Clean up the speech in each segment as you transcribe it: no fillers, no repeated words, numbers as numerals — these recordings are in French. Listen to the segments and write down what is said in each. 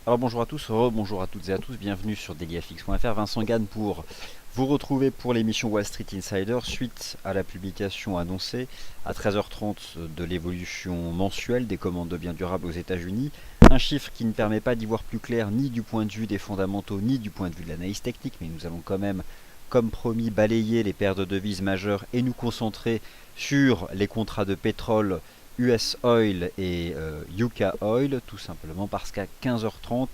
Alors bonjour à tous, bonjour à toutes et à tous, bienvenue sur dailyfx.fr. Vincent Gann pour vous retrouver pour l'émission Wall Street Insider suite à la publication annoncée à 13h30 de l'évolution mensuelle des commandes de biens durables aux États-Unis. Un chiffre qui ne permet pas d'y voir plus clair ni du point de vue des fondamentaux ni du point de vue de l'analyse technique, mais nous allons quand même, comme promis, balayer les paires de devises majeures et nous concentrer sur les contrats de pétrole US Oil et Yucca Oil, tout simplement parce qu'à 15h30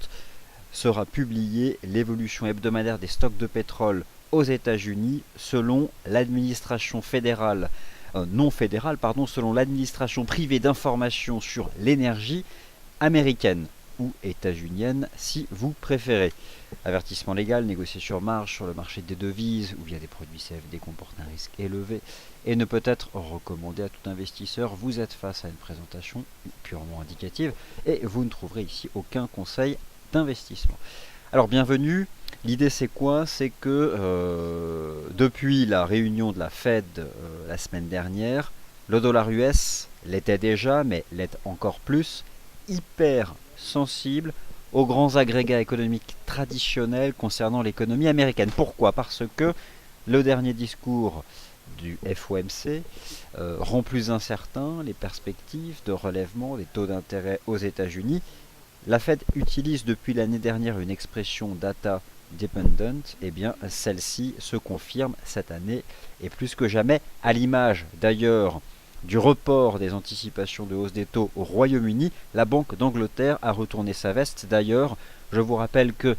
sera publiée l'évolution hebdomadaire des stocks de pétrole aux États-Unis selon l'administration fédérale, non fédérale, pardon, selon l'administration privée d'information sur l'énergie américaine ou états-unienne si vous préférez. Avertissement légal, négocié sur marge sur le marché des devises ou via des produits CFD comportent un risque élevé et ne peut être recommandé à tout investisseur. Vous êtes face à une présentation purement indicative et vous ne trouverez ici aucun conseil d'investissement. Alors bienvenue, l'idée c'est quoi? C'est que depuis la réunion de la Fed la semaine dernière, le dollar US l'était déjà, mais l'est encore plus, hyper sensible aux grands agrégats économiques traditionnels concernant l'économie américaine. Pourquoi? Parce que le dernier discours du FOMC rend plus incertain les perspectives de relèvement des taux d'intérêt aux États-Unis. La Fed utilise depuis l'année dernière une expression data dependent, et bien celle-ci se confirme cette année et plus que jamais, à l'image d'ailleurs du report des anticipations de hausse des taux au Royaume-Uni, la Banque d'Angleterre a retourné sa veste. D'ailleurs, je vous rappelle que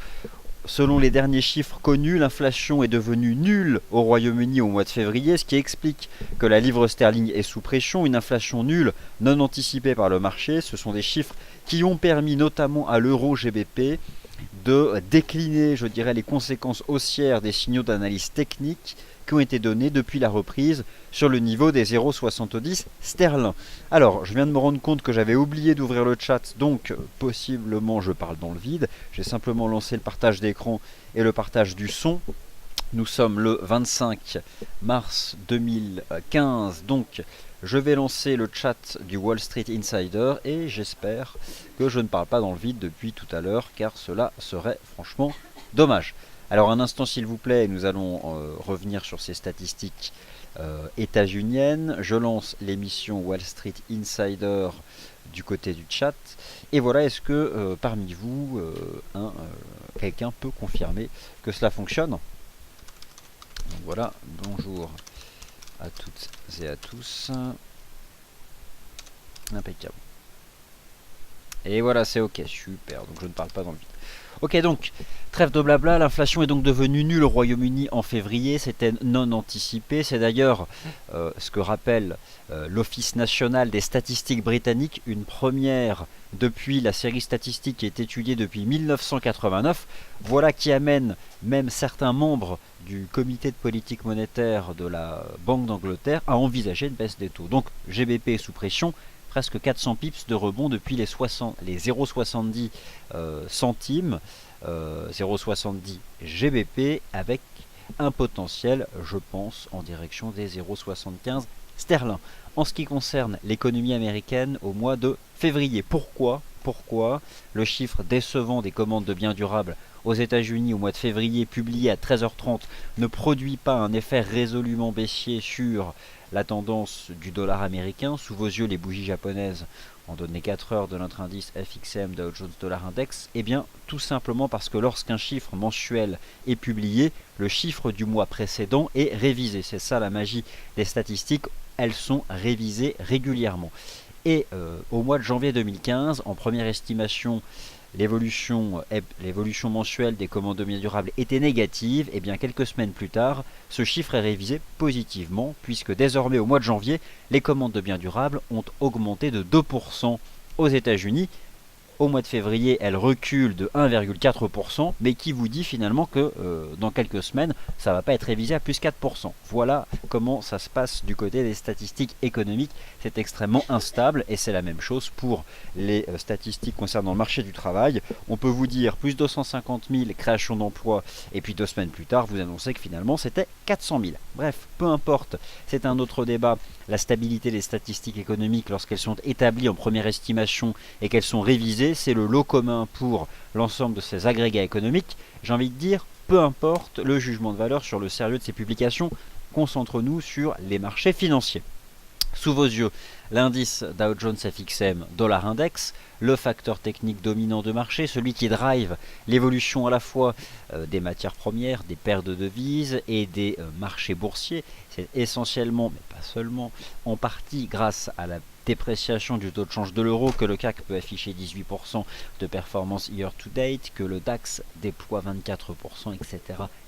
selon les derniers chiffres connus, l'inflation est devenue nulle au Royaume-Uni au mois de février, ce qui explique que la livre sterling est sous pression. Une inflation nulle, non anticipée par le marché, ce sont des chiffres qui ont permis notamment à l'euro GBP de décliner, je dirais, les conséquences haussières des signaux d'analyse technique qui ont été donnés depuis la reprise sur le niveau des 0,70 sterling. Alors, je viens de me rendre compte que j'avais oublié d'ouvrir le chat, donc possiblement je parle dans le vide. J'ai simplement lancé le partage d'écran et le partage du son. Nous sommes le 25 mars 2015, donc je vais lancer le chat du Wall Street Insider et j'espère que je ne parle pas dans le vide depuis tout à l'heure car cela serait franchement dommage. Alors un instant s'il vous plaît, nous allons revenir sur ces statistiques états-uniennes. Je lance l'émission Wall Street Insider du côté du chat. Et voilà, est-ce que parmi vous, quelqu'un peut confirmer que cela fonctionne? Donc voilà, bonjour à toutes et à tous. Impeccable. Et voilà, c'est ok, super, donc je ne parle pas dans le vide. Ok, donc, trêve de blabla, l'inflation est donc devenue nulle au Royaume-Uni en février, c'était non anticipé, c'est d'ailleurs ce que rappelle l'Office national des statistiques britanniques, une première depuis la série statistique qui est étudiée depuis 1989, voilà qui amène même certains membres du comité de politique monétaire de la Banque d'Angleterre à envisager une baisse des taux. Donc GBP est sous pression, presque 400 pips de rebond depuis les 0,70 centimes, 0,70 GBP avec un potentiel, je pense, en direction des 0,75 sterling. En ce qui concerne l'économie américaine au mois de février, pourquoi le chiffre décevant des commandes de biens durables aux États-Unis au mois de février, publié à 13h30, ne produit pas un effet résolument baissier sur la tendance du dollar américain? Sous vos yeux, les bougies japonaises ont donné 4 heures de notre indice FXM Dow Jones Dollar Index. Eh bien, tout simplement parce que lorsqu'un chiffre mensuel est publié, le chiffre du mois précédent est révisé. C'est ça la magie des statistiques, elles sont révisées régulièrement. Et au mois de janvier 2015, en première estimation, l'évolution mensuelle des commandes de biens durables était négative, et bien quelques semaines plus tard, ce chiffre est révisé positivement, puisque désormais au mois de janvier, les commandes de biens durables ont augmenté de 2% aux États-Unis. Au mois de février, elle recule de 1,4%, mais qui vous dit finalement que dans quelques semaines, ça ne va pas être révisé à plus 4%. Voilà comment ça se passe du côté des statistiques économiques. C'est extrêmement instable et c'est la même chose pour les statistiques concernant le marché du travail. On peut vous dire plus 250 000 créations d'emplois et puis 2 semaines plus tard, vous annoncez que finalement c'était 400 000. Bref, peu importe, c'est un autre débat. La stabilité des statistiques économiques lorsqu'elles sont établies en première estimation et qu'elles sont révisées, USD, c'est le lot commun pour l'ensemble de ces agrégats économiques. J'ai envie de dire, peu importe le jugement de valeur sur le sérieux de ces publications, concentrons-nous sur les marchés financiers. Sous vos yeux, l'indice Dow Jones FXM Dollar Index, le facteur technique dominant de marché, celui qui drive l'évolution à la fois des matières premières, des paires de devises et des marchés boursiers. C'est essentiellement, mais pas seulement, en partie grâce à la dépréciation du taux de change de l'euro que le CAC peut afficher 18% de performance year to date, que le DAX déploie 24%, etc.,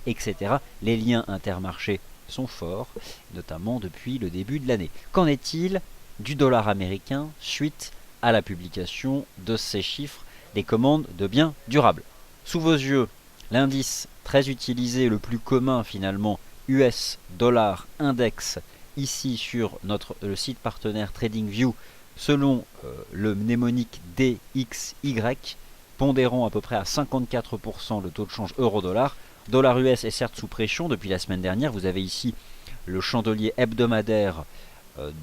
etc. Les liens intermarchés sont forts, notamment depuis le début de l'année. Qu'en est-il du dollar américain suite à la publication de ces chiffres des commandes de biens durables? Sous vos yeux, l'indice très utilisé, le plus commun finalement, US Dollar Index, ici sur le site partenaire TradingView, selon le mnémonique DXY, pondérant à peu près à 54% le taux de change euro-dollar. Dollar US est certes sous pression depuis la semaine dernière. Vous avez ici le chandelier hebdomadaire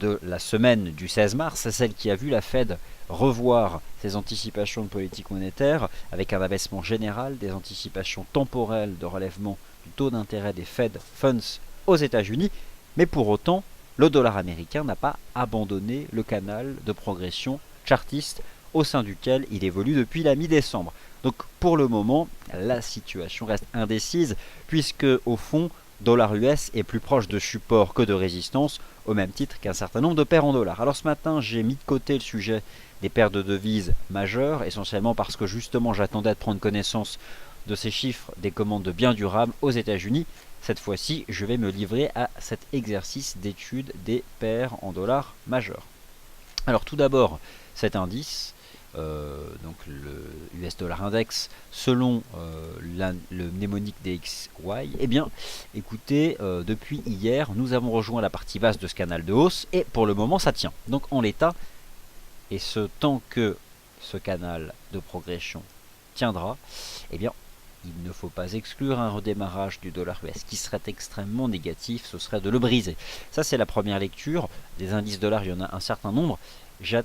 de la semaine du 16 mars. C'est celle qui a vu la Fed revoir ses anticipations de politique monétaire avec un abaissement général des anticipations temporelles de relèvement du taux d'intérêt des Fed Funds aux États-Unis. Mais pour autant, le dollar américain n'a pas abandonné le canal de progression chartiste au sein duquel il évolue depuis la mi-décembre. Donc pour le moment, la situation reste indécise puisque au fond, dollar US est plus proche de support que de résistance au même titre qu'un certain nombre de paires en dollars. Alors ce matin, j'ai mis de côté le sujet des paires de devises majeures, essentiellement parce que justement j'attendais de prendre connaissance de ces chiffres des commandes de biens durables aux États-Unis. Cette fois-ci, je vais me livrer à cet exercice d'étude des paires en dollars majeures. Alors tout d'abord, cet indice, donc le US Dollar Index, selon le mnémonique DXY, eh bien, écoutez, depuis hier, nous avons rejoint la partie basse de ce canal de hausse, et pour le moment, ça tient. Donc en l'état, et ce tant que ce canal de progression tiendra, eh bien, il ne faut pas exclure un redémarrage du dollar US qui serait extrêmement négatif, ce serait de le briser. Ça, c'est la première lecture. Des indices dollars, il y en a un certain nombre.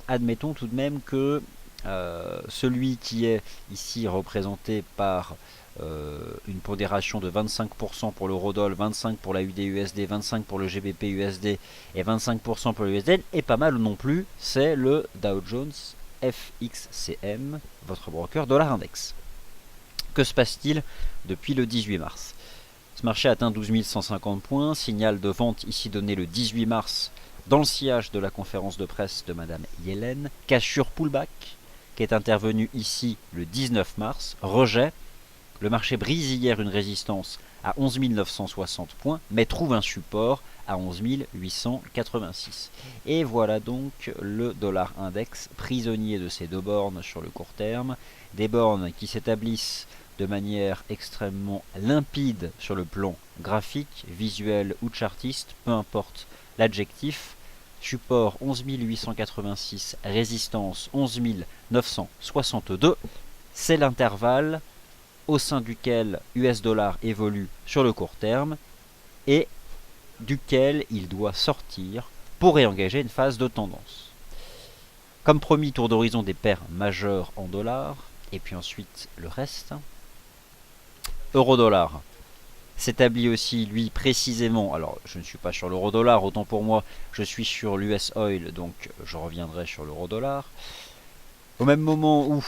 Admettons tout de même que celui qui est ici représenté par une pondération de 25% pour l'eurodoll, 25% pour la UD-USD, 25% pour le GBP-USD et 25% pour le USD est pas mal non plus, c'est le Dow Jones FXCM, votre broker dollar index. Que se passe-t-il depuis le 18 mars? Ce marché atteint 12 150 points, signal de vente ici donné le 18 mars dans le sillage de la conférence de presse de Madame Yellen, cassure pullback qui est intervenu ici le 19 mars, rejet. Le marché brise hier une résistance à 11 960 points, mais trouve un support à 11 886. Et voilà donc le dollar index, prisonnier de ces deux bornes sur le court terme, des bornes qui s'établissent de manière extrêmement limpide sur le plan graphique, visuel ou chartiste, peu importe l'adjectif. Support 11 886, résistance 11 962, c'est l'intervalle au sein duquel US dollar évolue sur le court terme et duquel il doit sortir pour réengager une phase de tendance. Comme promis, tour d'horizon des paires majeures en dollars, et puis ensuite le reste. Euro-dollar s'établit aussi, lui, précisément, alors je ne suis pas sur l'euro-dollar, autant pour moi, je suis sur l'US Oil, donc je reviendrai sur l'euro-dollar. Au même moment où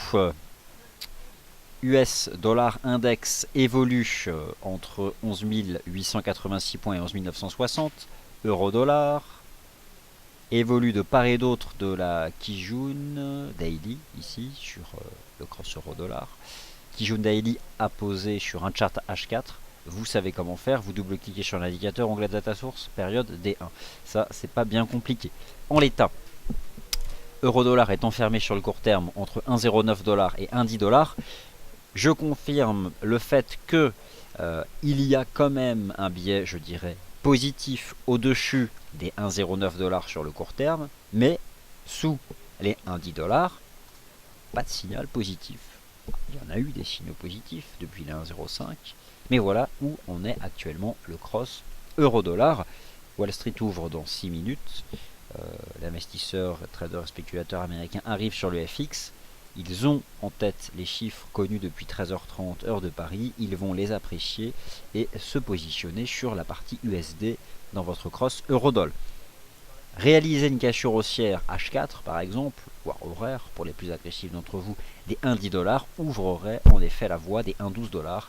US Dollar Index évolue entre 11 886 points et 11 960, euro-dollar évolue de part et d'autre de la Kijun Daily, ici, sur le cross euro-dollar. Kijun Daily apposé sur un chart H4. Vous savez comment faire, vous double-cliquez sur l'indicateur, onglet Data Source, période D1. Ça, c'est pas bien compliqué. En l'état, euro-dollar est enfermé sur le court terme entre 1,09$ et 1,10$. Je confirme le fait que il y a quand même un biais, je dirais, positif au-dessus des 1,09$ sur le court terme, mais sous les 1,10$, pas de signal positif. Il y en a eu des signaux positifs depuis les 1,05$, mais voilà où on est actuellement le cross euro-dollar. Wall Street ouvre dans 6 minutes. L'investisseur, trader, spéculateur américain arrive sur le FX. ils ont en tête les chiffres connus depuis 13h30 heure de Paris, ils vont les apprécier et se positionner sur la partie USD dans votre cross Eurodoll. Réaliser une cassure haussière H4 par exemple, voire horaire pour les plus agressifs d'entre vous, des 1,10$ ouvrerait en effet la voie des 1,12$,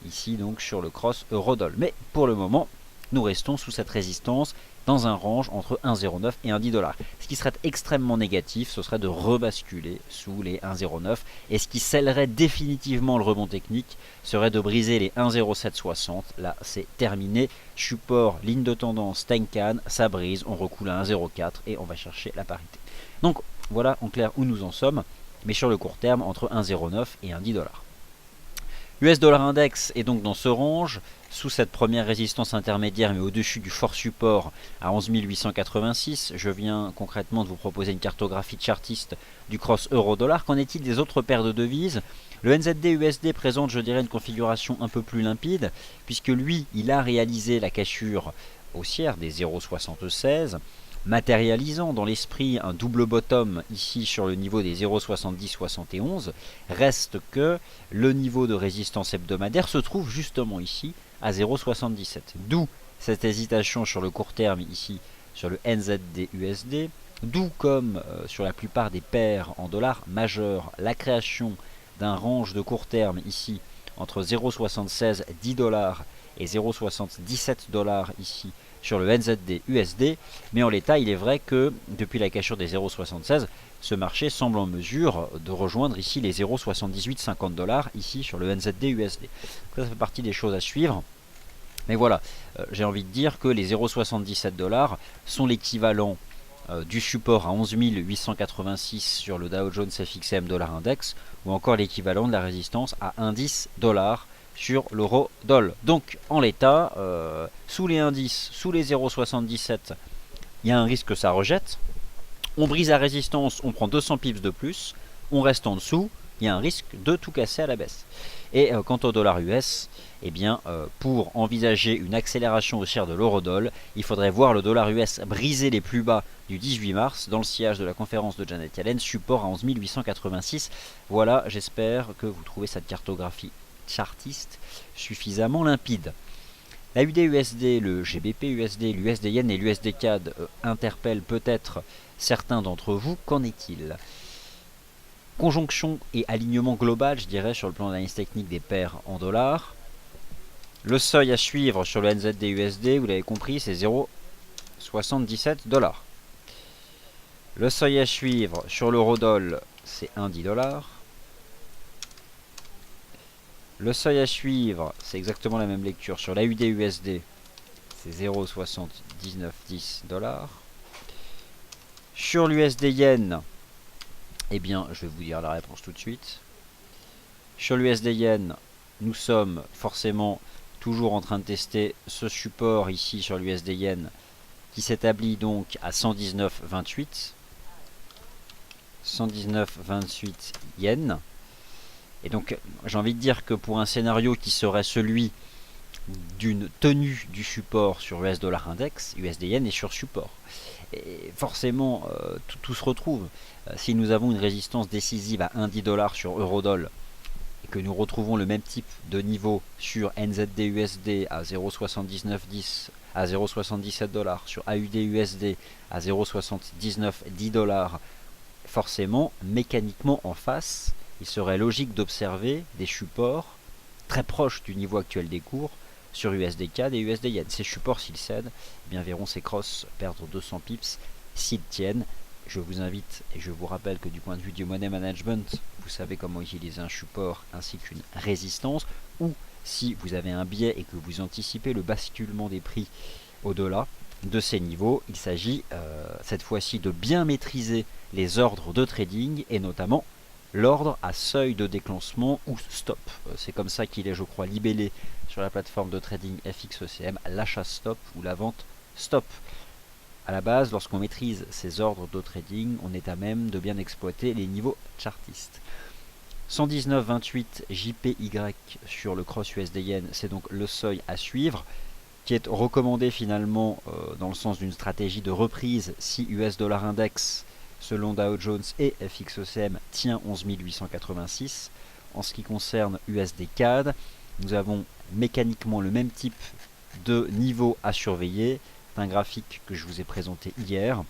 ici donc sur le cross Eurodoll. Mais pour le moment, nous restons sous cette résistance dans un range entre 1,09 et 1,10$. Ce qui serait extrêmement négatif, ce serait de rebasculer sous les 1,09, et ce qui scellerait définitivement le rebond technique serait de briser les 1,0760. Là, c'est terminé. Support, ligne de tendance, Tenkan, ça brise, on recoule à 1,04 et on va chercher la parité. Donc voilà en clair où nous en sommes, mais sur le court terme entre 1,09 et 1,10$. US dollar index est donc dans ce range, sous cette première résistance intermédiaire, mais au-dessus du fort support à 11 886. Je viens concrètement de vous proposer une cartographie chartiste du cross euro-dollar. Qu'en est-il des autres paires de devises? Le NZD-USD présente, je dirais, une configuration un peu plus limpide, puisque lui, il a réalisé la cassure haussière des 0,76, matérialisant dans l'esprit un double bottom ici sur le niveau des 0,7071. Reste que le niveau de résistance hebdomadaire se trouve justement ici à 0,77. D'où cette hésitation sur le court terme ici sur le NZD-USD, d'où comme sur la plupart des paires en dollars majeurs, la création d'un range de court terme ici entre 0,76 $10 et 0,77$ ici sur le NZD-USD, mais en l'état il est vrai que depuis la cassure des 0,76, ce marché semble en mesure de rejoindre ici les 0,7850$ ici sur le NZD-USD. Ça fait partie des choses à suivre. Mais voilà, j'ai envie de dire que les 0,77$ sont l'équivalent du support à 11 886 sur le Dow Jones FXM Dollar Index, ou encore l'équivalent de la résistance à 1,10$ sur l'euro-doll. Donc en l'état, sous les indices, sous les 0,77, il y a un risque que ça rejette. On brise la résistance, on prend 200 pips de plus, on reste en dessous, il y a un risque de tout casser à la baisse. Et quant au dollar US, eh bien, pour envisager une accélération haussière de l'euro-doll, il faudrait voir le dollar US briser les plus bas du 18 mars dans le sillage de la conférence de Janet Yellen, support à 11 886. Voilà, j'espère que vous trouvez cette cartographie chartiste suffisamment limpide. La UD-USD, le GBP-USD, l'USD-Yen et l'USD-CAD interpellent peut-être certains d'entre vous. Qu'en est-il? Conjonction et alignement global, je dirais, sur le plan d'analyse technique des paires en dollars. Le seuil à suivre sur le NZD-USD, vous l'avez compris, c'est 0,77$. Le seuil à suivre sur l'euro-doll, c'est 1,10$. Le seuil à suivre, c'est exactement la même lecture sur l'AUD-USD, c'est 0,7910$. Sur l'USD-Yen, eh bien, je vais vous dire la réponse tout de suite. Sur l'USD-Yen, nous sommes forcément toujours en train de tester ce support ici sur l'USD-Yen qui s'établit donc à 119,28. 119,28 yens. Et donc, j'ai envie de dire que pour un scénario qui serait celui d'une tenue du support sur US Dollar Index, USD-Yen est sur support. Et forcément, tout se retrouve. Si nous avons une résistance décisive à 1,10$ sur Eurodoll et que nous retrouvons le même type de niveau sur NZD-USD à 0,7910 à 0,77$, sur AUD-USD à 0,7910$, forcément, mécaniquement en face, il serait logique d'observer des supports très proches du niveau actuel des cours sur USD-CAD et USD-Yen. Ces supports, s'ils cèdent, eh bien, verront ces crosses perdre 200 pips s'ils tiennent. Je vous invite et je vous rappelle que du point de vue du money management, vous savez comment utiliser un support ainsi qu'une résistance, ou si vous avez un biais et que vous anticipez le basculement des prix au-delà de ces niveaux, il s'agit cette fois-ci de bien maîtriser les ordres de trading et notamment l'ordre à seuil de déclenchement ou stop. C'est comme ça qu'il est, je crois, libellé sur la plateforme de trading FXECM, l'achat stop ou la vente stop. À la base, lorsqu'on maîtrise ces ordres de trading, on est à même de bien exploiter les niveaux chartistes. 119,28 JPY sur le cross USD-Yen, c'est donc le seuil à suivre, qui est recommandé finalement dans le sens d'une stratégie de reprise si US Dollar Index selon Dow Jones et FXOCM tient 11 886. En ce qui concerne USD CAD, nous avons mécaniquement le même type de niveau à surveiller d'un graphique que je vous ai présenté hier,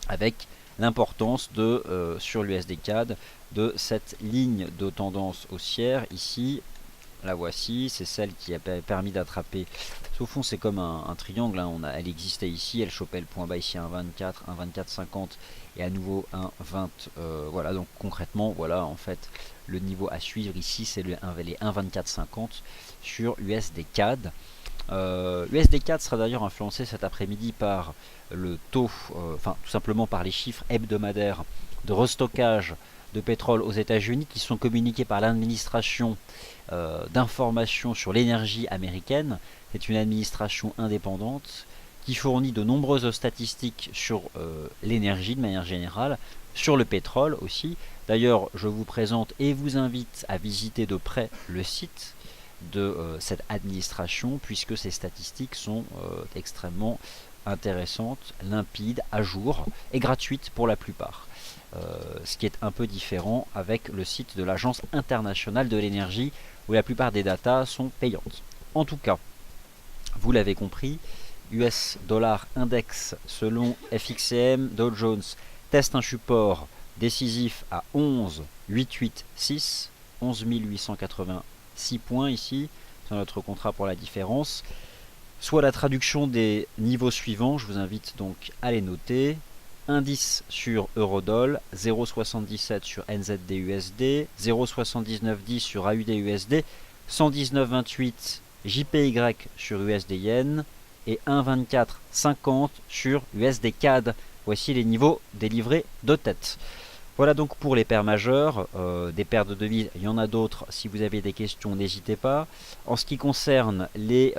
avec l'importance de sur l'USD CAD de cette ligne de tendance haussière ici. La voici, c'est celle qui a permis d'attraper. Au fond, c'est comme un triangle. Hein. Elle existait ici, elle chopait le point bas ici à 1,24, 1,2450 et à nouveau 1,20. Voilà, donc concrètement, voilà en fait le niveau à suivre ici, c'est les 1,2450 sur USD CAD. USD CAD sera d'ailleurs influencé cet après-midi par le taux, enfin tout simplement par les chiffres hebdomadaires de restockage de pétrole aux États-Unis qui sont communiqués par l'administration d'information sur l'énergie américaine. C'est une administration indépendante qui fournit de nombreuses statistiques sur l'énergie de manière générale, sur le pétrole aussi. D'ailleurs, je vous présente et vous invite à visiter de près le site de cette administration, puisque ces statistiques sont extrêmement intéressantes, limpides, à jour et gratuites pour la plupart. Ce qui est un peu différent avec le site de l'Agence internationale de l'énergie, où la plupart des datas sont payantes. En tout cas, vous l'avez compris, US dollar index selon FXCM, Dow Jones teste un support décisif à 11,886, 11 886 points ici, c'est notre contrat pour la différence, soit la traduction des niveaux suivants. Je vous invite donc à les noter. Indice sur Eurodoll, 0,77 sur NZD-USD, 0,7910 sur AUD-USD, 119,28 JPY sur USD Yen et 1,2450 sur USD CAD. Voici les niveaux délivrés de tête. Voilà donc pour les paires majeures, des paires de devises, il y en a d'autres. Si vous avez des questions, n'hésitez pas. En ce qui concerne les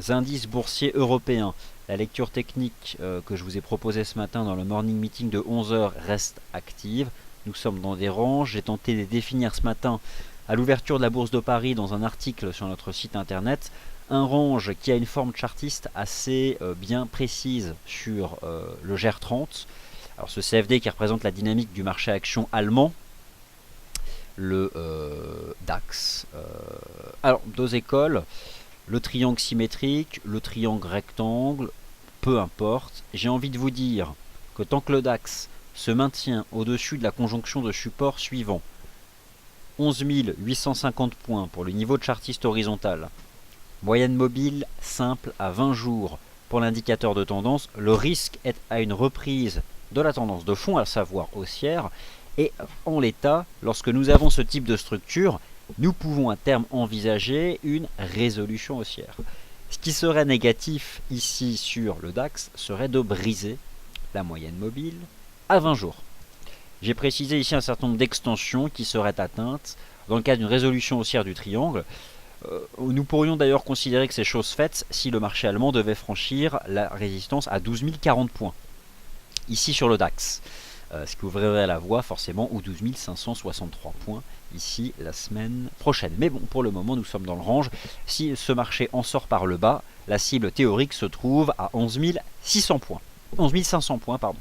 indices boursiers européens, la lecture technique que je vous ai proposée ce matin dans le morning meeting de 11 h reste active. Nous sommes dans des ranges. J'ai tenté de les définir ce matin à l'ouverture de la Bourse de Paris dans un article sur notre site internet. Un range qui a une forme chartiste assez bien précise sur le GR30. Alors ce CFD qui représente la dynamique du marché action allemand, le DAX. Alors deux écoles, le triangle symétrique, le triangle rectangle, peu importe. J'ai envie de vous dire que tant que le DAX se maintient au-dessus de la conjonction de support suivant, 11 850 points pour le niveau de chartiste horizontal, moyenne mobile simple à 20 jours pour l'indicateur de tendance, le risque est à une reprise de la tendance de fond, à savoir haussière, et en l'état, lorsque nous avons ce type de structure, nous pouvons à terme envisager une résolution haussière. Ce qui serait négatif ici sur le DAX serait de briser la moyenne mobile à 20 jours. J'ai précisé ici un certain nombre d'extensions qui seraient atteintes dans le cas d'une résolution haussière du triangle. Nous pourrions d'ailleurs considérer que c'est chose faite si le marché allemand devait franchir la résistance à 12 040 points. Ici sur le DAX, ce qui ouvrirait la voie forcément aux 12 563 points ici la semaine prochaine. Mais bon, pour le moment nous sommes dans le range. Si ce marché en sort par le bas, la cible théorique se trouve à 11 600 points. 11 500 points, pardon.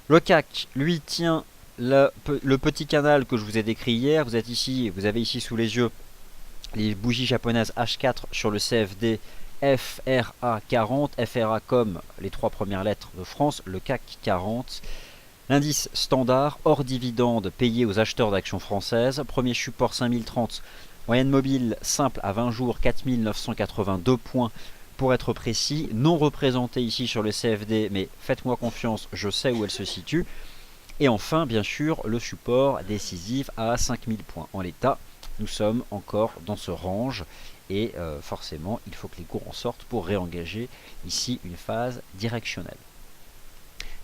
Le CAC, lui, tient le petit canal que je vous ai décrit hier. Vous êtes ici, vous avez ici sous les yeux les bougies japonaises H4 sur le CFD FRA 40, FRA comme les trois premières lettres de France, le CAC 40. L'indice standard hors dividende payé aux acheteurs d'actions françaises. Premier support 5030, moyenne mobile simple à 20 jours 4982 points pour être précis, non représenté ici sur le CFD, mais faites-moi confiance, je sais où elle se situe. Et enfin, bien sûr, le support décisif à 5000 points. En l'état, nous sommes encore dans ce range et forcément, il faut que les cours en sortent pour réengager ici une phase directionnelle.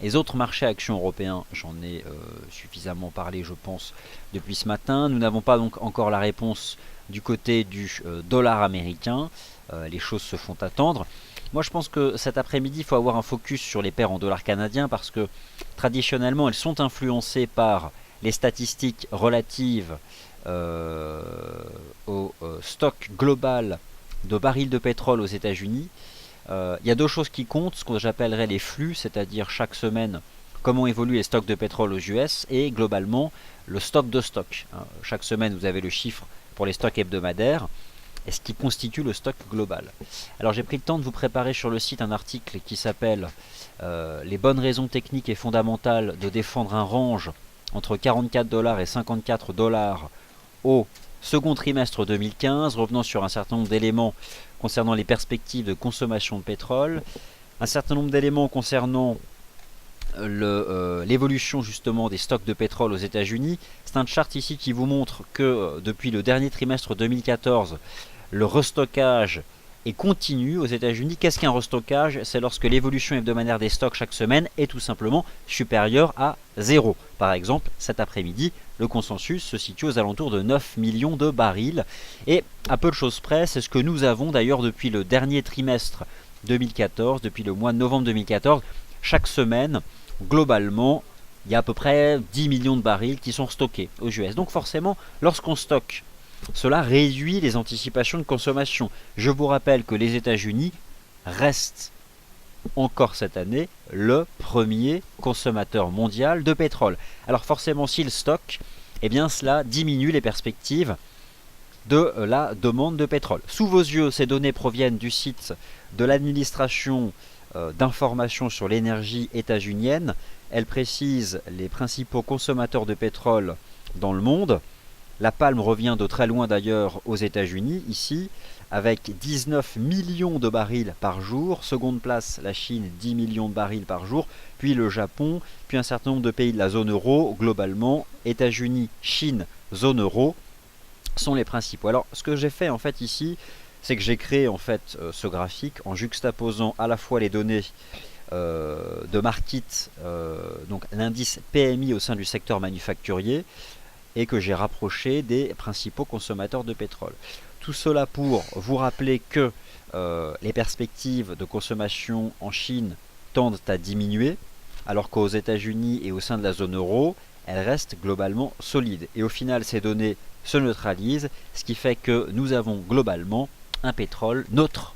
Les autres marchés actions européens, j'en ai suffisamment parlé, je pense, depuis ce matin. Nous n'avons pas donc encore la réponse du côté du dollar américain. Les choses se font attendre. Moi, je pense que cet après-midi, il faut avoir un focus sur les paires en dollars canadiens parce que traditionnellement, elles sont influencées par les statistiques relatives au stock global de barils de pétrole aux États-Unis. Il y a deux choses qui comptent, ce que j'appellerais les flux, c'est-à-dire chaque semaine comment évoluent les stocks de pétrole aux US et globalement le stock de stock. Chaque semaine, vous avez le chiffre pour les stocks hebdomadaires et ce qui constitue le stock global. Alors j'ai pris le temps de vous préparer sur le site un article qui s'appelle les bonnes raisons techniques et fondamentales de défendre un range entre 44 $ et 54 $ au second trimestre 2015, revenant sur un certain nombre d'éléments concernant les perspectives de consommation de pétrole, un certain nombre d'éléments concernant l'évolution justement des stocks de pétrole aux États-Unis. C'est un chart ici qui vous montre que depuis le dernier trimestre 2014, le restockage est continu aux États-Unis. Qu'est-ce qu'un restockage? C'est lorsque l'évolution hebdomadaire des stocks chaque semaine est tout simplement supérieure à 0. Par exemple, cet après-midi, le consensus se situe aux alentours de 9 millions de barils. Et à peu de choses près, c'est ce que nous avons d'ailleurs depuis le dernier trimestre 2014, depuis le mois de novembre 2014. Chaque semaine, globalement, il y a à peu près 10 millions de barils qui sont stockés aux US. Donc forcément, lorsqu'on stocke, cela réduit les anticipations de consommation. Je vous rappelle que les États-Unis restent encore cette année le premier consommateur mondial de pétrole. Alors forcément, s'ils stockent, eh bien cela diminue les perspectives de la demande de pétrole. Sous vos yeux, ces données proviennent du site de l'administration d'information sur l'énergie états-unienne. Elle précise les principaux consommateurs de pétrole dans le monde. La palme revient de très loin d'ailleurs aux États-Unis, ici, avec 19 millions de barils par jour. Seconde place, la Chine, 10 millions de barils par jour. Puis le Japon, puis un certain nombre de pays de la zone euro. Globalement, États-Unis, Chine, zone euro sont les principaux. Alors, ce que j'ai fait en fait ici, c'est que j'ai créé en fait ce graphique en juxtaposant à la fois les données de Markit, donc l'indice PMI au sein du secteur manufacturier, et que j'ai rapproché des principaux consommateurs de pétrole. Tout cela pour vous rappeler que les perspectives de consommation en Chine tendent à diminuer, alors qu'aux États-Unis et au sein de la zone euro, elles restent globalement solides. Et au final, ces données se neutralisent, ce qui fait que nous avons globalement un pétrole neutre.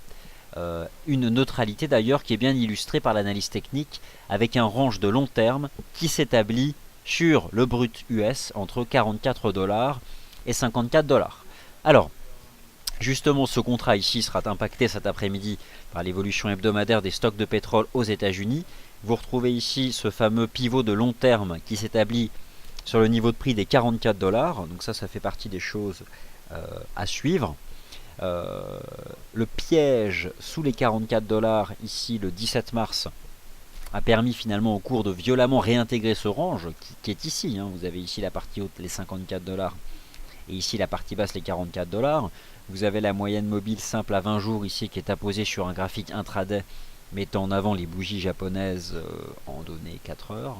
Une neutralité d'ailleurs qui est bien illustrée par l'analyse technique avec un range de long terme qui s'établit sur le brut US entre 44 $ et 54 $. Alors, justement, ce contrat ici sera impacté cet après-midi par l'évolution hebdomadaire des stocks de pétrole aux États-Unis. Vous retrouvez ici ce fameux pivot de long terme qui s'établit sur le niveau de prix des 44 $. Donc ça fait partie des choses à suivre. Le piège sous les 44 $ ici le 17 mars a permis finalement au cours de violemment réintégrer ce range qui est ici. Vous avez ici la partie haute, les 54 $ et ici la partie basse, les 44 $. Vous avez la moyenne mobile simple à 20 jours ici qui est apposée sur un graphique intraday mettant en avant les bougies japonaises en données 4 heures.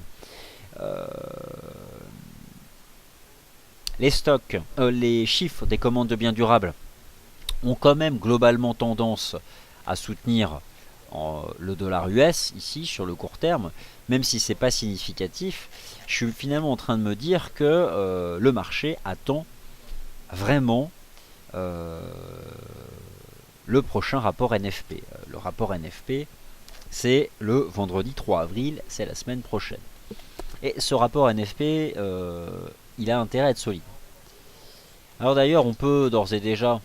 Les stocks, les chiffres des commandes de biens durables ont quand même globalement tendance à soutenir le dollar US ici sur le court terme, même si c'est pas significatif. Je suis finalement en train de me dire que le marché attend vraiment le prochain rapport NFP. Le rapport NFP, c'est le vendredi 3 avril, c'est la semaine prochaine. Et ce rapport NFP, il a intérêt à être solide. Alors d'ailleurs, on peut d'ores et déjà,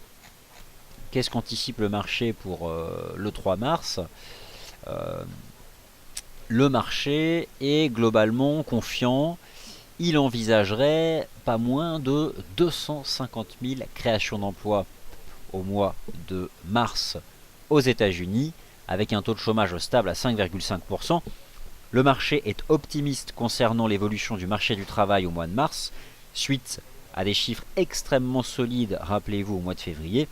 qu'est-ce qu'anticipe le marché pour le 3 mars? Le marché est globalement confiant. Il envisagerait pas moins de 250 000 créations d'emplois au mois de mars aux États-Unis, avec un taux de chômage stable à 5,5%. Le marché est optimiste concernant l'évolution du marché du travail au mois de mars, suite à des chiffres extrêmement solides, rappelez-vous, au mois de février.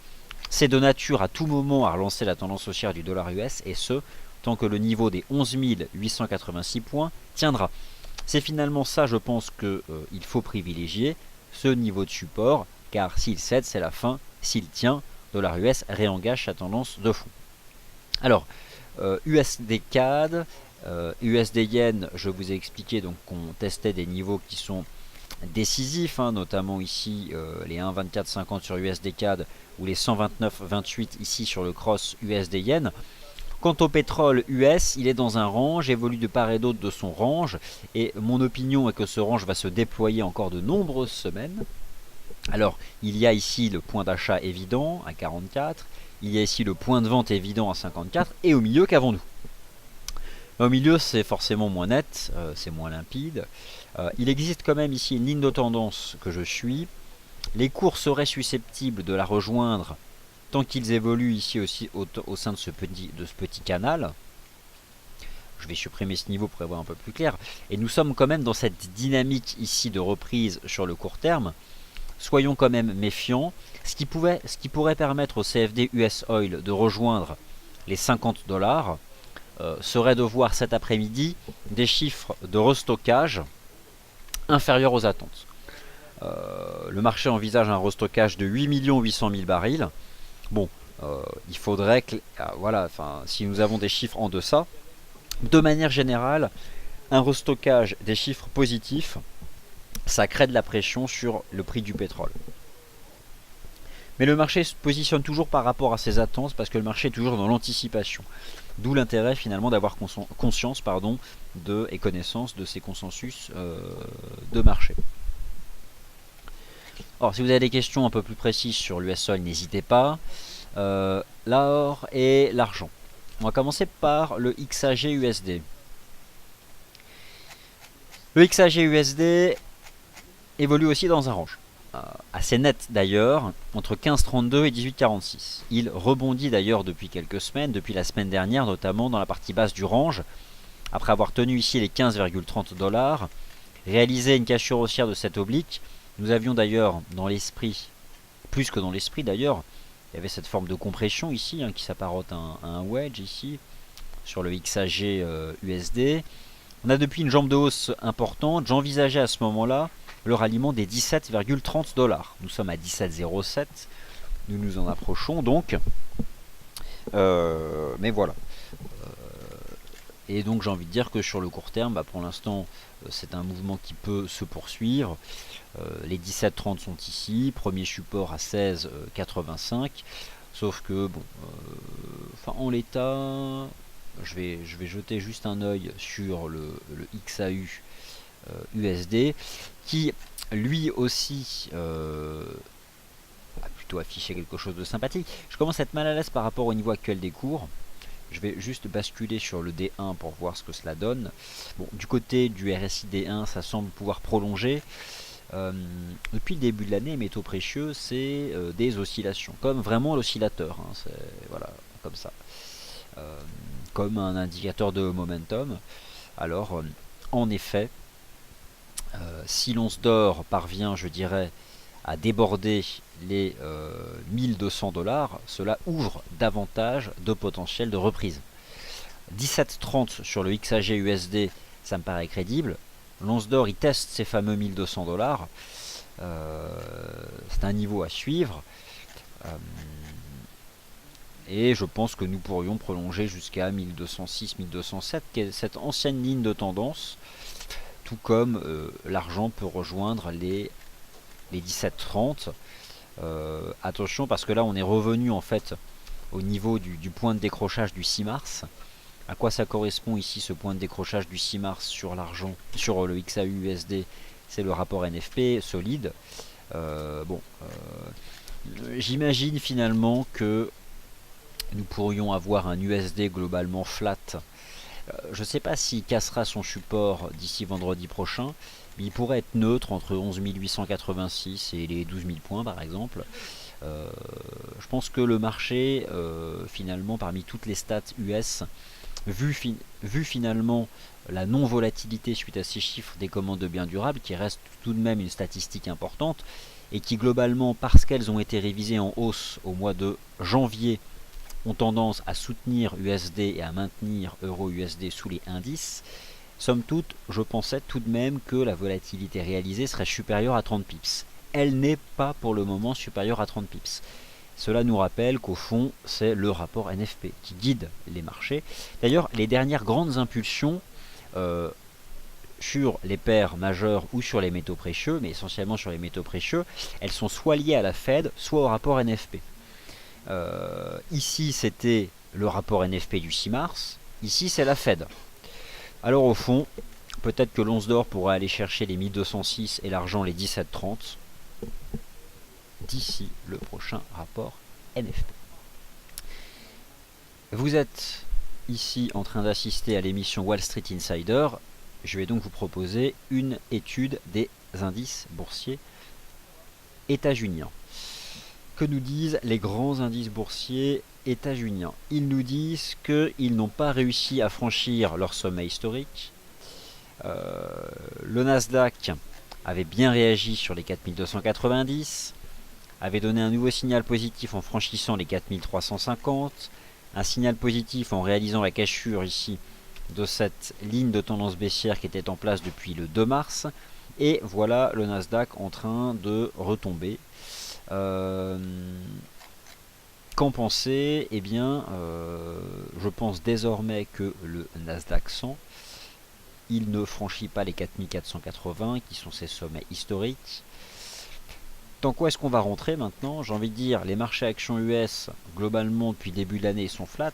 C'est de nature à tout moment à relancer la tendance haussière du dollar US, et ce, tant que le niveau des 11 886 points tiendra. C'est finalement ça, je pense, qu'il faut privilégier, ce niveau de support, car s'il cède, c'est la fin. S'il tient, dollar US réengage sa tendance de fond. Alors, USD CAD, USD Yen, je vous ai expliqué donc qu'on testait des niveaux qui sont décisifs, notamment ici les 1,2450 sur USD CAD ou les 129,28 ici sur le cross USD Yen. Quant au pétrole US, il est dans un range, évolue de part et d'autre de son range, et mon opinion est que ce range va se déployer encore de nombreuses semaines. Alors, il y a ici le point d'achat évident à 44, il y a ici le point de vente évident à 54, et au milieu, qu'avons-nous? Au milieu, c'est forcément moins net, c'est moins limpide. Il existe quand même ici une ligne de tendance que je suis. Les cours seraient susceptibles de la rejoindre tant qu'ils évoluent ici aussi au sein de ce petit canal. Je vais supprimer ce niveau pour y voir un peu plus clair. Et nous sommes quand même dans cette dynamique ici de reprise sur le court terme. Soyons quand même méfiants. Ce qui pourrait permettre au CFD US Oil de rejoindre les 50 $, serait de voir cet après-midi des chiffres de restockage inférieurs aux attentes. Le marché envisage un restockage de 8 800 000 barils. Bon, il faudrait que, voilà, si nous avons des chiffres en deçà, de manière générale, un restockage des chiffres positifs, ça crée de la pression sur le prix du pétrole. Mais le marché se positionne toujours par rapport à ses attentes parce que le marché est toujours dans l'anticipation. D'où l'intérêt finalement d'avoir conscience et connaissance de ces consensus de marché. Alors si vous avez des questions un peu plus précises sur l'US Oil, n'hésitez pas. L'or et l'argent. On va commencer par le XAG USD. Le XAG USD évolue aussi dans un range. Assez net d'ailleurs, entre 15,32 et 18,46. Il rebondit d'ailleurs depuis quelques semaines, depuis la semaine dernière notamment dans la partie basse du range, après avoir tenu ici les 15,30 $, réalisé une cassure haussière de cette oblique. Nous avions d'ailleurs dans l'esprit, plus que dans l'esprit d'ailleurs, il y avait cette forme de compression ici qui s'apparente à un wedge ici sur le XAG USD. On a depuis une jambe de hausse importante. J'envisageais à ce moment-là le ralliement des 17,30 $. Nous sommes à 17,07. Nous nous en approchons donc. Mais voilà. Et donc j'ai envie de dire que sur le court terme, pour l'instant, c'est un mouvement qui peut se poursuivre. Les 17,30 sont ici. Premier support à 16,85. Sauf que, bon, en l'état, je vais jeter juste un œil sur le XAU USD qui lui aussi a plutôt affiché quelque chose de sympathique. Je commence à être mal à l'aise par rapport au niveau actuel des cours. Je vais juste basculer sur le D1 pour voir ce que cela donne. Bon, du côté du RSI D1, ça semble pouvoir prolonger. Depuis le début de l'année, les métaux précieux, c'est des oscillations, comme vraiment l'oscillateur. Voilà, comme ça. Comme un indicateur de momentum. Alors, en effet, si l'once d'or parvient, je dirais, à déborder les 1200 $, cela ouvre davantage de potentiel de reprise. 17,30 sur le XAG USD, ça me paraît crédible. L'once d'or, il teste ces fameux 1200 $. C'est un niveau à suivre. Et je pense que nous pourrions prolonger jusqu'à 1206, 1207, qui est cette ancienne ligne de tendance. Tout comme l'argent peut rejoindre les 17,30. Attention parce que là on est revenu en fait au niveau du point de décrochage du 6 mars. À quoi ça correspond ici ce point de décrochage du 6 mars sur l'argent, sur le XAU USD? C'est le rapport NFP solide. J'imagine finalement que nous pourrions avoir un USD globalement flat. Je ne sais pas s'il cassera son support d'ici vendredi prochain, mais il pourrait être neutre entre 11 886 et les 12 000 points par exemple. Je pense que le marché, finalement, parmi toutes les stats US, vu finalement la non-volatilité suite à ces chiffres des commandes de biens durables, qui reste tout de même une statistique importante, et qui globalement, parce qu'elles ont été révisées en hausse au mois de janvier, ont tendance à soutenir USD et à maintenir Euro-USD sous les indices, somme toute, je pensais tout de même que la volatilité réalisée serait supérieure à 30 pips. Elle n'est pas pour le moment supérieure à 30 pips. Cela nous rappelle qu'au fond, c'est le rapport NFP qui guide les marchés. D'ailleurs, les dernières grandes impulsions sur les paires majeures ou sur les métaux précieux, mais essentiellement sur les métaux précieux, elles sont soit liées à la Fed, soit au rapport NFP. Ici, c'était le rapport NFP du 6 mars. Ici, c'est la Fed. Alors au fond, peut-être que l'once d'or pourra aller chercher les 1206 et l'argent les 17,30 d'ici le prochain rapport NFP. Vous êtes ici en train d'assister à l'émission Wall Street Insider. Je vais donc vous proposer une étude des indices boursiers états-uniens. Que nous disent les grands indices boursiers états-uniens? Ils nous disent qu'ils n'ont pas réussi à franchir leur sommet historique. Le Nasdaq avait bien réagi sur les 4290, avait donné un nouveau signal positif en franchissant les 4350, un signal positif en réalisant la cassure ici de cette ligne de tendance baissière qui était en place depuis le 2 mars. Et voilà le Nasdaq en train de retomber. Qu'en penser? Eh bien, je pense désormais que le Nasdaq 100, il ne franchit pas les 4480 qui sont ses sommets historiques. Dans quoi est-ce qu'on va rentrer maintenant? J'ai envie de dire, les marchés actions US, globalement, depuis le début de l'année, sont flats.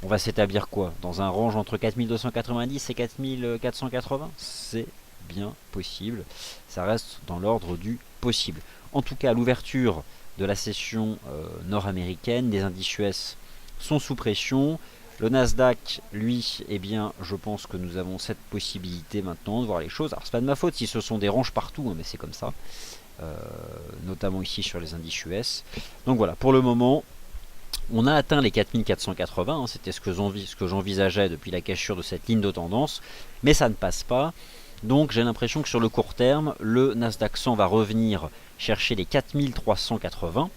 On va s'établir quoi? Dans un range entre 4290 et 4480? C'est bien possible. Ça reste dans l'ordre du possible. En tout cas, à l'ouverture de la session nord-américaine, les indices US sont sous pression. Le Nasdaq, lui, eh bien, je pense que nous avons cette possibilité maintenant de voir les choses. Alors, c'est pas de ma faute si ce sont des ranges partout, hein, mais c'est comme ça. Notamment ici sur les indices US. Donc voilà, pour le moment, on a atteint les 4480, hein, c'était ce que j'envisageais depuis la cassure de cette ligne de tendance, mais ça ne passe pas. Donc j'ai l'impression que sur le court terme, le Nasdaq 100 va revenir chercher les 4380.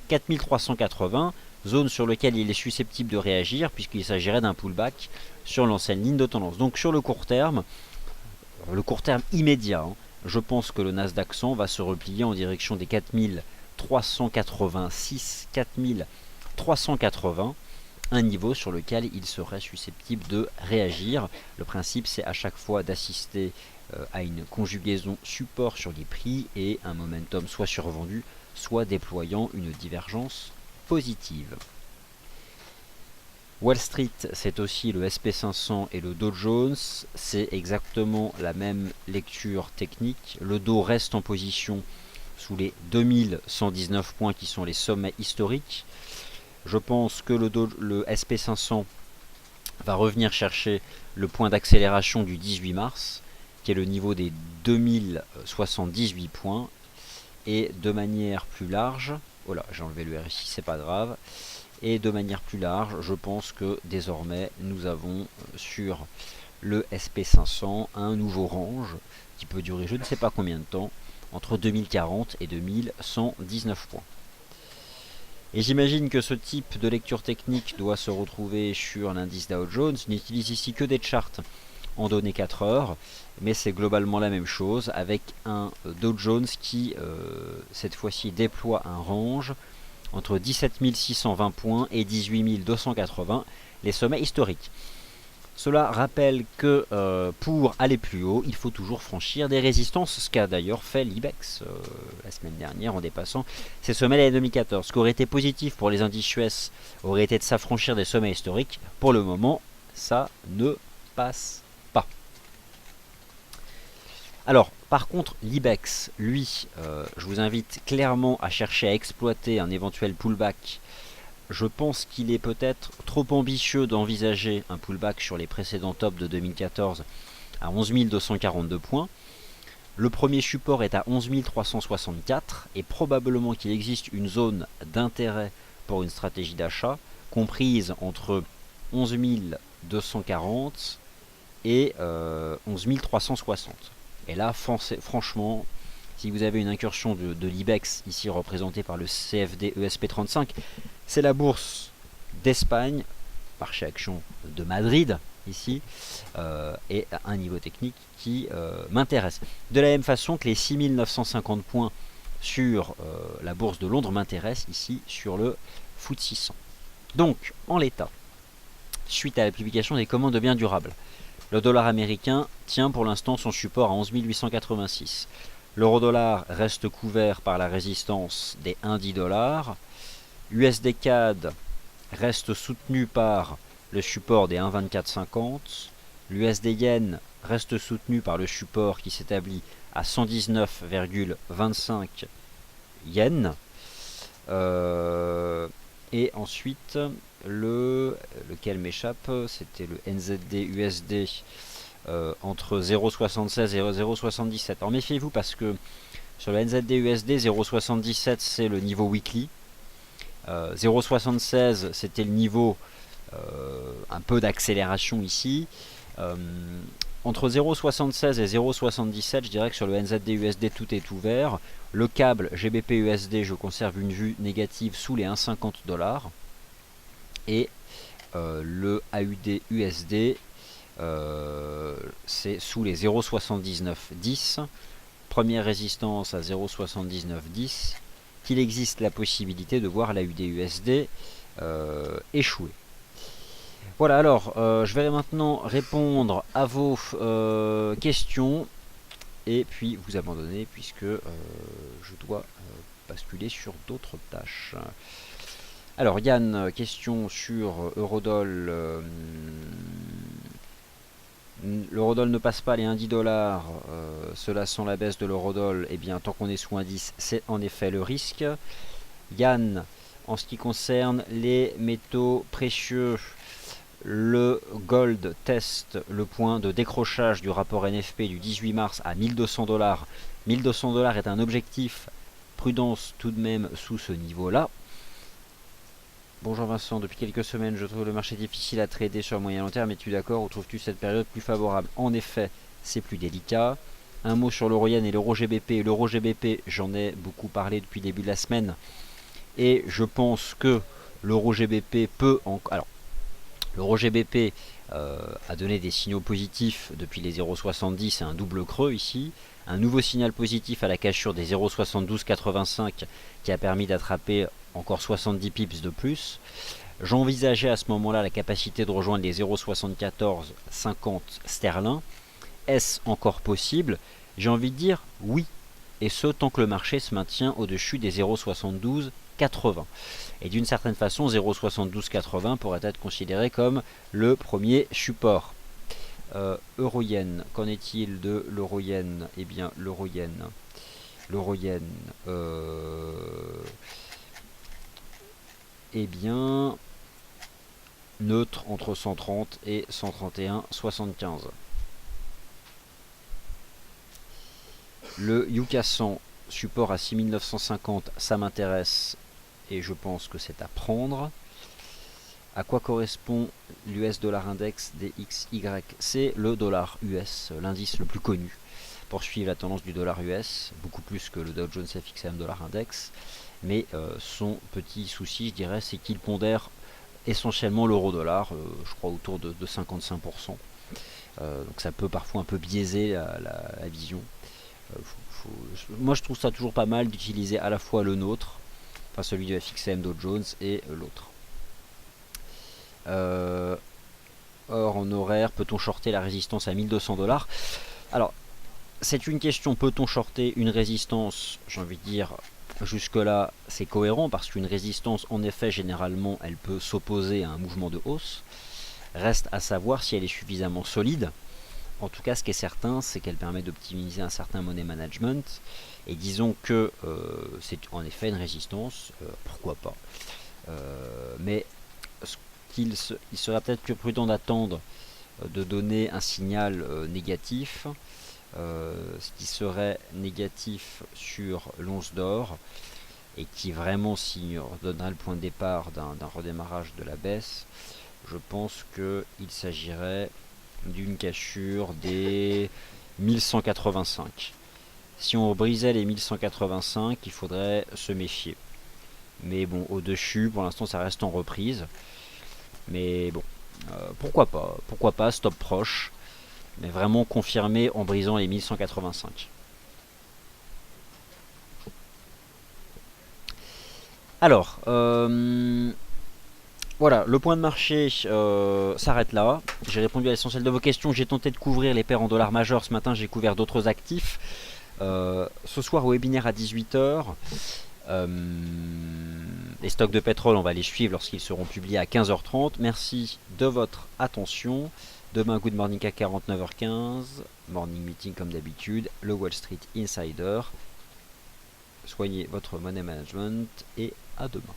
4380, zone sur laquelle il est susceptible de réagir, puisqu'il s'agirait d'un pullback sur l'ancienne ligne de tendance. Donc sur le court terme immédiat, hein, je pense que le Nasdaq 100 va se replier en direction des 4386, 4380, un niveau sur lequel il serait susceptible de réagir. Le principe, c'est à chaque fois d'assister à une conjugaison support sur les prix et un momentum soit survendu, soit déployant une divergence positive. Wall Street, c'est aussi le SP500 et le Dow Jones, c'est exactement la même lecture technique. Le Dow reste en position sous les 2119 points qui sont les sommets historiques. Je pense que le SP500 va revenir chercher le point d'accélération du 18 mars, qui est le niveau des 2078 points, et de manière plus large, oh là, j'ai enlevé le RSI, c'est pas grave. Et de manière plus large, je pense que désormais nous avons sur le SP500 un nouveau range qui peut durer je ne sais pas combien de temps, entre 2040 et 2119 points. Et j'imagine que ce type de lecture technique doit se retrouver sur l'indice Dow Jones. Je n'utilise ici que des charts en données 4 heures, mais c'est globalement la même chose avec un Dow Jones qui cette fois-ci déploie un range entre 17 620 points et 18 280, les sommets historiques. Cela rappelle que pour aller plus haut, il faut toujours franchir des résistances, ce qu'a d'ailleurs fait l'IBEX la semaine dernière en dépassant ces sommets de l'année 2014. Ce qui aurait été positif pour les indices US aurait été de s'affranchir des sommets historiques. Pour le moment, ça ne passe pas. Alors, par contre, l'IBEX, lui, je vous invite clairement à chercher à exploiter un éventuel pullback. Je pense qu'il est peut-être trop ambitieux d'envisager un pullback sur les précédents tops de 2014 à 11 242 points. Le premier support est à 11 364 et probablement qu'il existe une zone d'intérêt pour une stratégie d'achat comprise entre 11 240 et 11 360. Et là, franchement, si vous avez une incursion de l'IBEX, ici représentée par le CFD ESP35, c'est la bourse d'Espagne, marché action de Madrid, ici, et un niveau technique qui m'intéresse. De la même façon que les 6950 points sur la bourse de Londres m'intéressent ici sur le FTSE 600. Donc, en l'état, suite à la publication des commandes de biens durables, le dollar américain tient pour l'instant son support à 11 886. L'euro-dollar reste couvert par la résistance des 1,10 $. USD CAD reste soutenu par le support des 1,2450. L'USD Yen reste soutenu par le support qui s'établit à 119,25 yens. Et ensuite, lequel m'échappe, c'était le NZD USD entre 0,76 et 0,77. Alors méfiez-vous parce que sur le NZD USD, 0,77 c'est le niveau weekly. 0,76 c'était le niveau un peu d'accélération ici. Entre 0,76 et 0,77, je dirais que sur le NZD USD tout est ouvert. Le câble GBP USD, je conserve une vue négative sous les 1,50 $. Et le AUD USD, c'est sous les 0,7910. Première résistance à 0,7910. Qu'il existe la possibilité de voir l'AUD USD échouer. Voilà, alors je vais maintenant répondre à vos questions et puis vous abandonner puisque je dois basculer sur d'autres tâches. Alors Yann, question sur Eurodoll. L'Eurodoll ne passe pas les 1,10 $, cela sans la baisse de l'Eurodoll, et bien tant qu'on est sous 1,10, c'est en effet le risque. Yann, en ce qui concerne les métaux précieux, le gold teste le point de décrochage du rapport NFP du 18 mars à 1200 $. 1200 $ est un objectif, prudence tout de même sous ce niveau-là. Bonjour Vincent, depuis quelques semaines je trouve le marché difficile à trader sur le moyen long terme, es-tu d'accord ou trouves-tu cette période plus favorable? En effet, c'est plus délicat. Un mot sur l'euro yen et l'euro GBP. L'euro GBP, j'en ai beaucoup parlé depuis le début de la semaine. Et je pense que l'euro GBP peut encore... Alors, l'euro GBP a donné des signaux positifs depuis les 0,70 et un double creux ici. Un nouveau signal positif à la cassure des 0,7285 qui a permis d'attraper encore 70 pips de plus. J'envisageais à ce moment-là la capacité de rejoindre les 0,7450 sterling. Est-ce encore possible? J'ai envie de dire oui. Et ce, tant que le marché se maintient au-dessus des 0,7280. Et d'une certaine façon, 0,7280 pourrait être considéré comme le premier support. Euro-yen, qu'en est-il de l'euro-yen? Eh bien, l'euro-yen, eh bien, neutre entre 130 et 131,75. Le Yuka 100, support à 6950, ça m'intéresse et je pense que c'est à prendre. À quoi correspond l'US dollar index DXY? C'est le dollar US, l'indice le plus connu pour suivre la tendance du dollar US, beaucoup plus que le Dow Jones FXM dollar index. Mais son petit souci, je dirais, c'est qu'il pondère essentiellement l'euro-dollar, je crois autour de 55%. Donc ça peut parfois un peu biaiser la vision. Moi je trouve ça toujours pas mal d'utiliser à la fois le nôtre, enfin celui du FXM Dow Jones et l'autre. Or en horaire, peut-on shorter la résistance à 1200 $? Alors c'est une question, peut-on shorter une résistance? J'ai envie de dire, jusque là c'est cohérent parce qu'une résistance en effet généralement elle peut s'opposer à un mouvement de hausse. Reste à savoir si elle est suffisamment solide. En tout cas, ce qui est certain, c'est qu'elle permet d'optimiser un certain money management. Et disons que c'est en effet une résistance, pourquoi pas. Mais il serait peut-être plus prudent d'attendre de donner un signal négatif. Ce qui serait négatif sur l'once d'or et qui vraiment donnerait le point de départ d'un redémarrage de la baisse. Je pense qu'il s'agirait d'une cassure des 1185. Si on brisait les 1185, il faudrait se méfier. Mais bon, au-dessus, pour l'instant, ça reste en reprise. Mais bon, pourquoi pas, stop proche. Mais vraiment confirmé en brisant les 1185. Alors, voilà, le point de marché s'arrête là. J'ai répondu à l'essentiel de vos questions. J'ai tenté de couvrir les paires en dollars majeurs. Ce matin, j'ai couvert d'autres actifs. Ce soir, au webinaire à 18 h, Les stocks de pétrole, on va les suivre lorsqu'ils seront publiés à 15h30. Merci de votre attention. Demain, Good Morning CAC 40, 9h15. Morning meeting comme d'habitude. Le Wall Street Insider. Soignez votre money management et à demain.